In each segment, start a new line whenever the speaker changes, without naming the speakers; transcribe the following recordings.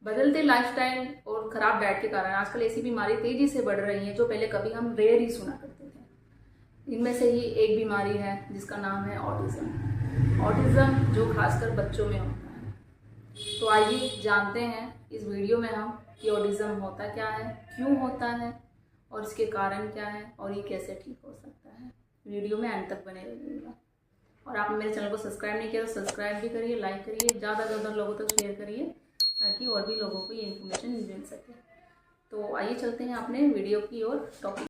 बदलते लाइफस्टाइल और ख़राब डाइट के कारण आजकल ऐसी बीमारी तेज़ी से बढ़ रही हैं जो पहले कभी हम रेयर ही सुना करते थे। इनमें से ही एक बीमारी है जिसका नाम है ऑटिज़म। ऑटिज़म जो खासकर बच्चों में होता है। तो आइए जानते हैं इस वीडियो में हम कि ऑटिज़म होता क्या है, क्यों होता है और इसके कारण क्या है और ये कैसे ठीक हो सकता है। वीडियो में अंत तक बने रहिएगा। और आप मेरे चैनल को सब्सक्राइब नहीं किया तो सब्सक्राइब भी करिए, लाइक करिए, ज़्यादा से ज़्यादा लोगों तक शेयर करिए ताकि और भी लोगों को ये इन्फॉर्मेशन मिल सके। तो आइए चलते हैं अपने वीडियो की ओर। टॉपिक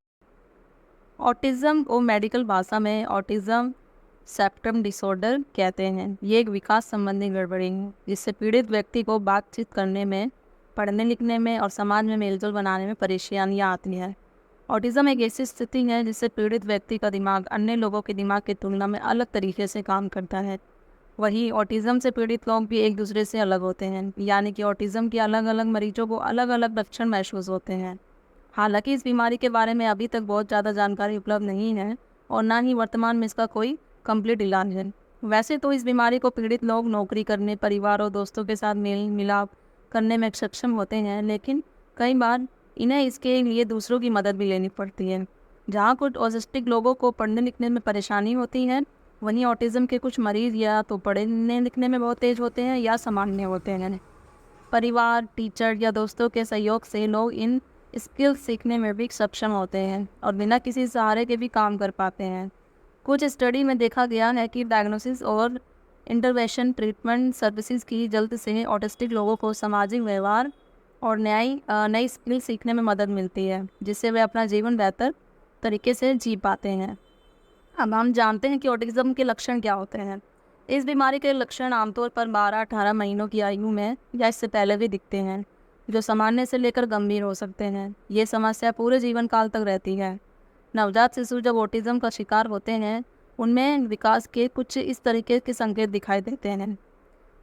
ऑटिज़म को मेडिकल भाषा में ऑटिज़म स्पेक्ट्रम डिसऑर्डर कहते हैं। ये एक विकास संबंधी गड़बड़ी है जिससे पीड़ित व्यक्ति को बातचीत करने में, पढ़ने लिखने में और समाज में मेलजोल बनाने में परेशानियां आती हैं। ऑटिज़म एक ऐसी स्थिति है जिससे पीड़ित व्यक्ति का दिमाग अन्य लोगों के दिमाग की तुलना में अलग तरीके से काम करता है। वहीं ऑटिज़म से पीड़ित लोग भी एक दूसरे से अलग होते हैं, यानी कि ऑटिज़म के अलग अलग मरीजों को अलग अलग लक्षण महसूस होते हैं। हालांकि इस बीमारी के बारे में अभी तक बहुत ज़्यादा जानकारी उपलब्ध नहीं है और ना ही वर्तमान में इसका कोई कंप्लीट इलाज है। वैसे तो इस बीमारी को पीड़ित लोग नौकरी करने, परिवार और दोस्तों के साथ मेल मिलाप करने में सक्षम होते हैं, लेकिन कई बार इन्हें इसके लिए दूसरों की मदद भी लेनी पड़ती है। जहाँ कुछ ऑटिस्टिक लोगों को पढ़ने लिखने में परेशानी होती है, वहीं ऑटिज़म के कुछ मरीज या तो पढ़ने लिखने में बहुत तेज होते हैं या सामान्य होते हैं। परिवार, टीचर या दोस्तों के सहयोग से लोग इन स्किल्स सीखने में भी सक्षम होते हैं और बिना किसी सहारे के भी काम कर पाते हैं। कुछ स्टडी में देखा गया है कि डायग्नोसिस और इंटरवेंशन ट्रीटमेंट सर्विसेज की जल्द से ऑटिस्टिक लोगों को सामाजिक व्यवहार और नई स्किल सीखने में मदद मिलती है, जिससे वे अपना जीवन बेहतर तरीके से जी पाते हैं। अब हम जानते हैं कि ऑटिज्म के लक्षण क्या होते हैं। इस बीमारी के लक्षण आमतौर पर 12-18 महीनों की आयु में या इससे पहले भी दिखते हैं, जो सामान्य से लेकर गंभीर हो सकते हैं। ये समस्या पूरे जीवन काल तक रहती है। नवजात शिशु जब ऑटिज्म का शिकार होते हैं, उनमें विकास के कुछ इस तरीके के संकेत दिखाई देते हैं,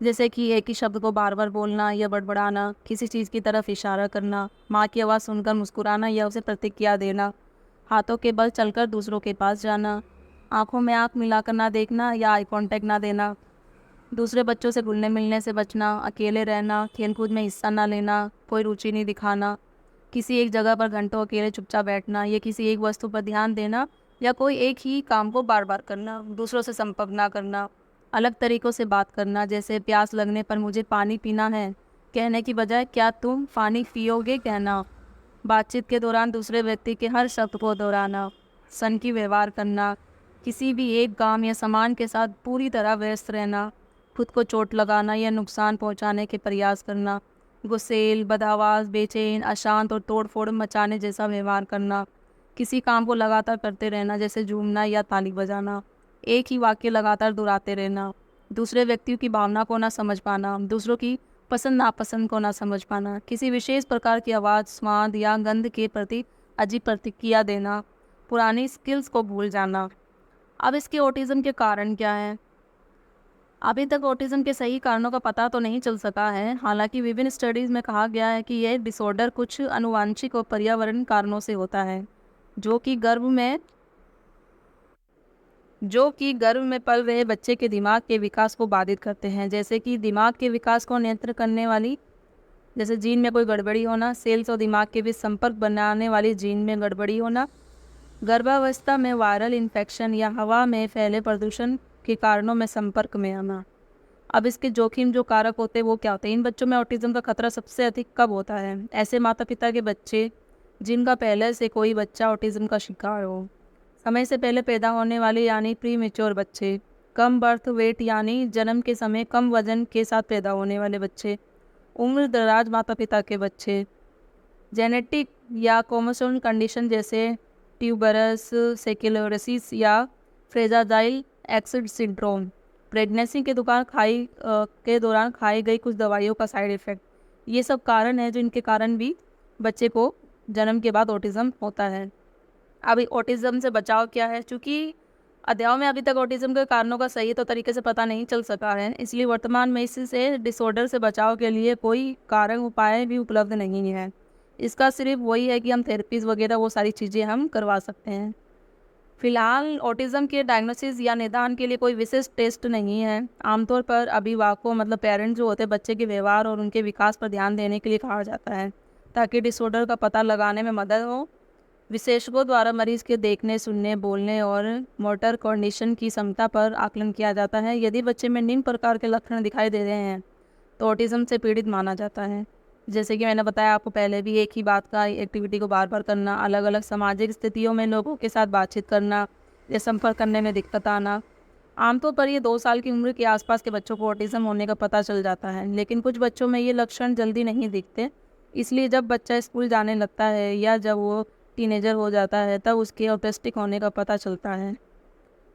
जैसे कि एक ही शब्द को बार बार बोलना या बड़बड़ाना, किसी चीज़ की तरफ इशारा करना, माँ की आवाज़ सुनकर मुस्कुराना या उसे प्रतिक्रिया देना, हाथों के बल चलकर दूसरों के पास जाना, आंखों में आंख मिलाकर ना देखना या आई कांटेक्ट ना देना, दूसरे बच्चों से घुलने मिलने से बचना, अकेले रहना, खेलकूद में हिस्सा ना लेना, कोई रुचि नहीं दिखाना, किसी एक जगह पर घंटों अकेले चुपचाप बैठना या किसी एक वस्तु पर ध्यान देना या कोई एक ही काम को बार बार करना, दूसरों से संपर्क ना करना, अलग तरीक़ों से बात करना, जैसे प्यास लगने पर मुझे पानी पीना है कहने की बजाय क्या तुम पानी पियोगे कहना, बातचीत के दौरान दूसरे व्यक्ति के हर शब्द को दोहराना, सनकी व्यवहार करना, किसी भी एक काम या सामान के साथ पूरी तरह व्यस्त रहना, खुद को चोट लगाना या नुकसान पहुंचाने के प्रयास करना, गुस्सेल, बदहवास, बेचैन, अशांत और तोड़-फोड़ मचाने जैसा व्यवहार करना, किसी काम को लगातार करते रहना जैसे झूमना या ताली बजाना, एक ही वाक्य लगातार दोहराते रहना, दूसरे व्यक्तियों की भावना को ना समझ पाना, दूसरों की पसंद नापसंद को ना समझ पाना, किसी विशेष प्रकार की आवाज़, स्वाद या गंध के प्रति अजीब प्रतिक्रिया देना, पुरानी स्किल्स को भूल जाना। अब इसके ऑटिज़म के कारण क्या हैं? अभी तक ऑटिज़म के सही कारणों का पता तो नहीं चल सका है। हालांकि विभिन्न स्टडीज़ में कहा गया है कि यह डिसऑर्डर कुछ आनुवंशिक और पर्यावरण कारणों से होता है, जो कि गर्भ में पल रहे बच्चे के दिमाग के विकास को बाधित करते हैं, जैसे कि दिमाग के विकास को नियंत्रित करने वाली जैसे जीन में कोई गड़बड़ी होना, सेल्स और दिमाग के बीच संपर्क बनाने वाली जीन में गड़बड़ी होना, गर्भावस्था में वायरल इन्फेक्शन या हवा में फैले प्रदूषण के कारणों में संपर्क में आना। अब इसके जोखिम जो कारक होते हैं वो क्या होते हैं? इन बच्चों में ऑटिज्म का खतरा सबसे अधिक कब होता है? ऐसे माता पिता के बच्चे जिनका पहले से कोई बच्चा ऑटिज्म का शिकार हो, समय से पहले पैदा होने वाले यानी प्री मेच्योर बच्चे, कम बर्थ वेट यानी जन्म के समय कम वजन के साथ पैदा होने वाले बच्चे, उम्र दराज माता पिता के बच्चे, जेनेटिक या क्रोमोसोमल कंडीशन जैसे ट्यूबरस सेक्युलोसिस या फ्रेजाइल एक्सिड सिंड्रोम, प्रेगनेंसी के दौरान खाई गई कुछ दवाइयों का साइड इफ़ेक्ट, ये सब कारण है जो इनके कारण भी बच्चे को जन्म के बाद ऑटिज़म होता है। अभी ऑटिज़म से बचाव क्या है? चूँकि अध्ययनों में अभी तक ऑटिज़म के कारणों का सही तो तरीके से पता नहीं चल सका है, इसलिए वर्तमान में इससे डिसऑर्डर से बचाव के लिए कोई कारगर उपाय भी उपलब्ध नहीं है। इसका सिर्फ वही है कि हम थेरेपीज़ वगैरह वो सारी चीज़ें हम करवा सकते हैं। फिलहाल ऑटिज़म के डायग्नोसिस या निदान के लिए कोई विशेष टेस्ट नहीं है। आमतौर पर अभिभावकों मतलब पेरेंट्स जो होते हैं बच्चे के व्यवहार और उनके विकास पर ध्यान देने के लिए कहा जाता है ताकि डिसऑर्डर का पता लगाने में मदद हो। विशेषज्ञों द्वारा मरीज के देखने, सुनने, बोलने और मोटर कोऑर्डिनेशन की क्षमता पर आकलन किया जाता है। यदि बच्चे में निम्न प्रकार के लक्षण दिखाई दे रहे हैं तो ऑटिज़म से पीड़ित माना जाता है। जैसे कि मैंने बताया आपको पहले भी, एक ही बात का एक्टिविटी को बार बार करना, अलग अलग सामाजिक स्थितियों में लोगों के साथ बातचीत करना या संपर्क करने में दिक्कत आना। आमतौर पर ये 2 साल की उम्र के आसपास के बच्चों को ऑटिज़म होने का पता चल जाता है, लेकिन कुछ बच्चों में ये लक्षण जल्दी नहीं दिखते। इसलिए जब बच्चा स्कूल जाने लगता है या जब वो टीनेजर हो जाता है तब उसके ऑटिस्टिक होने का पता चलता है।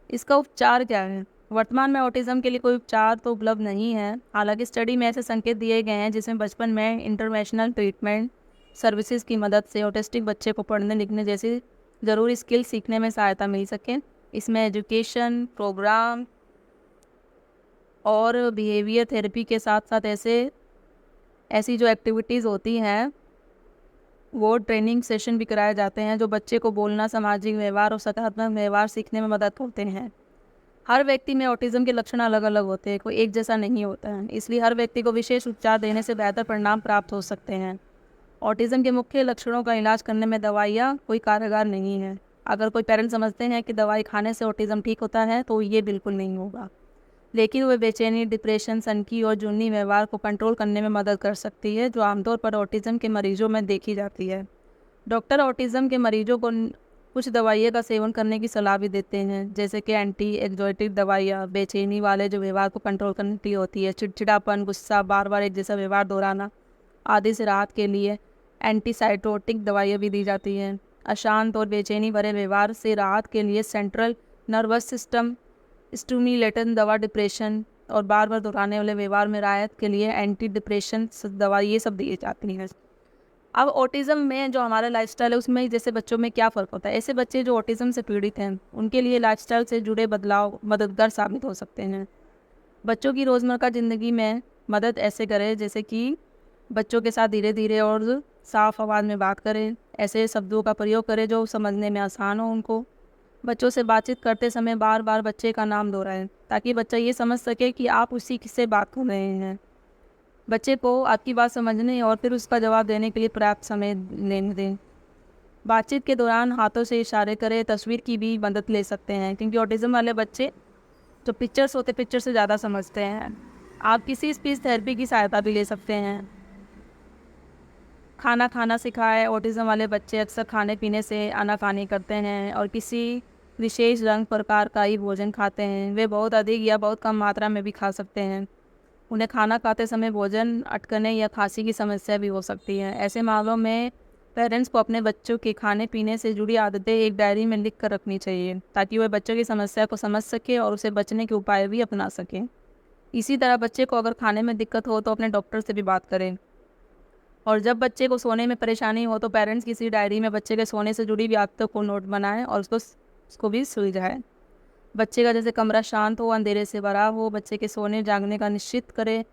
इसका उपचार क्या है? वर्तमान में ऑटिज़म के लिए कोई उपचार तो उपलब्ध नहीं है। हालांकि स्टडी में ऐसे संकेत दिए गए हैं जिसमें बचपन में इंटरवेंशनल ट्रीटमेंट सर्विसेज की मदद से ऑटिस्टिक बच्चे को पढ़ने लिखने जैसी ज़रूरी स्किल सीखने में सहायता मिल सके। इसमें एजुकेशन प्रोग्राम और बिहेवियर थेरेपी के साथ साथ ऐसी जो एक्टिविटीज़ होती हैं वो ट्रेनिंग सेशन भी कराए जाते हैं जो बच्चे को बोलना, सामाजिक व्यवहार और सकारात्मक व्यवहार सीखने में मदद करते हैं। हर व्यक्ति में ऑटिज़म के लक्षण अलग अलग होते हैं, कोई एक जैसा नहीं होता है, इसलिए हर व्यक्ति को विशेष उपचार देने से बेहतर परिणाम प्राप्त हो सकते हैं। ऑटिज़म के मुख्य लक्षणों का इलाज करने में दवाइयाँ कोई कारगर नहीं है। अगर कोई पेरेंट्स समझते हैं कि दवाई खाने से ऑटिज़म ठीक होता है तो ये बिल्कुल नहीं होगा, लेकिन वे बेचैनी, डिप्रेशन, सनकी और जुनूनी व्यवहार को कंट्रोल करने में मदद कर सकती है जो आमतौर पर ऑटिज़म के मरीजों में देखी जाती है। डॉक्टर ऑटिज़म के मरीजों को कुछ दवाइयों का सेवन करने की सलाह भी देते हैं, जैसे कि एंटी एंग्जाइटी दवाइयाँ, बेचैनी वाले जो व्यवहार को कंट्रोल करने की होती है, चिड़चिड़ापन, गुस्सा, बार बार एक जैसा व्यवहार दोहराना आदि से राहत के लिए एंटीसाइकोटिक दवाइयाँ भी दी जाती हैं। अशांत और बेचैनी भरे व्यवहार से राहत के लिए सेंट्रल नर्वस सिस्टम स्टिमुलेटन दवा, डिप्रेशन और बार बार दोहराने वाले व्यवहार में राहत के लिए एंटी डिप्रेशन दवा, ये सब दी जाती हैं। अब ऑटिज़म में जो हमारा लाइफस्टाइल है उसमें जैसे बच्चों में क्या फ़र्क होता है, ऐसे बच्चे जो ऑटिज़म से पीड़ित हैं उनके लिए लाइफस्टाइल से जुड़े बदलाव मददगार साबित हो सकते हैं। बच्चों की रोज़मर्रा ज़िंदगी में मदद ऐसे करें जैसे कि बच्चों के साथ धीरे धीरे और साफ आवाज़ में बात करें, ऐसे शब्दों का प्रयोग करें जो समझने में आसान हो उनको। बच्चों से बातचीत करते समय बार बार बच्चे का नाम दोहराएं ताकि बच्चा ये समझ सके कि आप उसी से बात कर रहे हैं। बच्चे को आपकी बात समझने और फिर उसका जवाब देने के लिए पर्याप्त समय लेने दें। बातचीत के दौरान हाथों से इशारे करें, तस्वीर की भी मदद ले सकते हैं क्योंकि ऑटिज़म वाले बच्चे जो पिक्चर्स होते हैं पिक्चर से ज़्यादा समझते हैं। आप किसी स्पीच थेरेपी की सहायता भी ले सकते हैं। खाना खाना सिखाएं। ऑटिज़म वाले बच्चे अक्सर खाने पीने से आनाकानी करते हैं और किसी विशेष रंग प्रकार का ही भोजन खाते हैं। वे बहुत अधिक या बहुत कम मात्रा में भी खा सकते हैं। उन्हें खाना खाते समय भोजन अटकने या खांसी की समस्या भी हो सकती है। ऐसे मामलों में पेरेंट्स को अपने बच्चों के खाने पीने से जुड़ी आदतें एक डायरी में लिख कर रखनी चाहिए ताकि वह बच्चों की समस्या को समझ सके और उसे बचने के उपाय भी अपना सकें। इसी तरह बच्चे को अगर खाने में दिक्कत हो तो अपने डॉक्टर से भी बात करें। और जब बच्चे को सोने में परेशानी हो तो पेरेंट्स किसी डायरी में बच्चे के सोने से जुड़ी भी आदतों को नोट बनाएं और उसको भी सुलझाएं। बच्चे का जैसे कमरा शांत हो, अंधेरे से भरा हो, बच्चे के सोने जागने का निश्चित करें।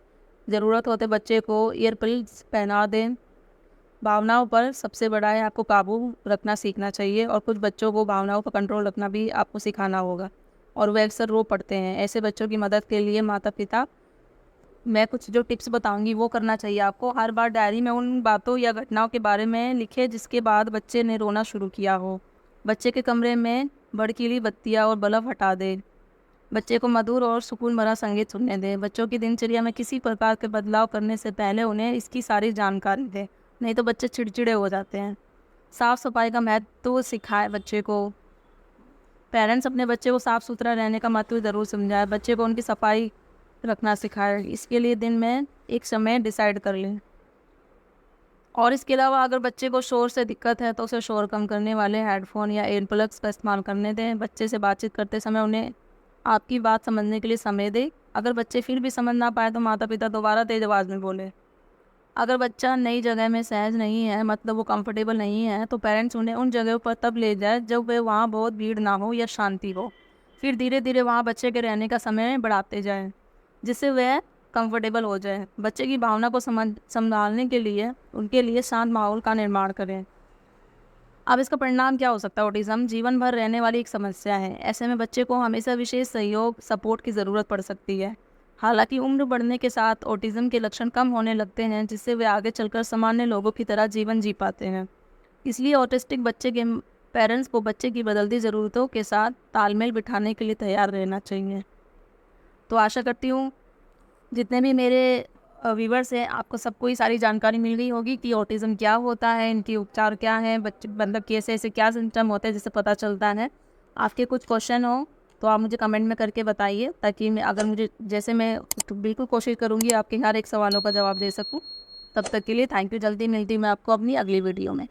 ज़रूरत होते बच्चे को ईयरपल्स पहना दें। भावनाओं पर सबसे बड़ा है आपको काबू रखना सीखना चाहिए और कुछ बच्चों को भावनाओं पर कंट्रोल रखना भी आपको सिखाना होगा और वे अक्सर रो पड़ते हैं। ऐसे बच्चों की मदद के लिए माता पिता मैं कुछ जो टिप्स बताऊंगी वो करना चाहिए आपको। हर बार डायरी में उन बातों या घटनाओं के बारे में लिखे जिसके बाद बच्चे ने रोना शुरू किया हो। बच्चे के कमरे में भड़कीली बत्तियाँ और बल्ब हटा दें। बच्चे को मधुर और सुकून भरा संगीत सुनने दें। बच्चों की दिनचर्या में किसी प्रकार के बदलाव करने से पहले उन्हें इसकी सारी जानकारी दें, नहीं तो बच्चे चिड़चिड़े हो जाते हैं। साफ़ सफाई का महत्व सिखाएं बच्चे को। पेरेंट्स अपने बच्चे को साफ़ सुथरा रहने का महत्व ज़रूर समझाएं। बच्चे को उनकी सफाई रखना सिखाएं। इसके लिए दिन में एक समय डिसाइड कर लें। और इसके अलावा अगर बच्चे को शोर से दिक्कत है तो उसे शोर कम करने वाले हेडफोन या एयरप्लग्स का इस्तेमाल करने दें। बच्चे से बातचीत करते समय उन्हें आपकी बात समझने के लिए समय दें। अगर बच्चे फिर भी समझ ना पाए तो माता पिता दोबारा तेज आवाज़ में बोले। अगर बच्चा नई जगह में सहज नहीं है, मतलब वो कंफर्टेबल नहीं है, तो पेरेंट्स उन्हें उन जगहों पर तब ले जाए जब वे वहाँ बहुत भीड़ ना हो या शांति हो। फिर धीरे धीरे वहाँ बच्चे के रहने का समय बढ़ाते जाएं जिससे वह कंफर्टेबल हो जाए। बच्चे की भावना को संभालने के लिए उनके लिए शांत माहौल का निर्माण करें। अब इसका परिणाम क्या हो सकता है? ऑटिज़म जीवन भर रहने वाली एक समस्या है। ऐसे में बच्चे को हमेशा विशेष सहयोग, सपोर्ट की ज़रूरत पड़ सकती है। हालांकि उम्र बढ़ने के साथ ऑटिज़म के लक्षण कम होने लगते हैं, जिससे वे आगे चलकर सामान्य लोगों की तरह जीवन जी पाते हैं। इसलिए ऑटिस्टिक बच्चे के पेरेंट्स को बच्चे की बदलती ज़रूरतों के साथ तालमेल बिठाने के लिए तैयार रहना चाहिए। तो आशा करती हूँ जितने भी मेरे व्यूवर्स हैं, आपको सबको ये सारी जानकारी मिल गई होगी कि ऑटिज़म क्या होता है, इनके उपचार क्या हैं, बच्चे मतलब कैसे ऐसे क्या सिम्टम होते हैं जिससे पता चलता है। आपके कुछ क्वेश्चन हो तो आप मुझे कमेंट में करके बताइए, ताकि मैं अगर मुझे जैसे मैं बिल्कुल कोशिश करूँगी आपके हर एक सवालों का जवाब दे सकूँ। तब तक के लिए थैंक यू। जल्दी मिलती हूँ मैं आपको अपनी अगली वीडियो में।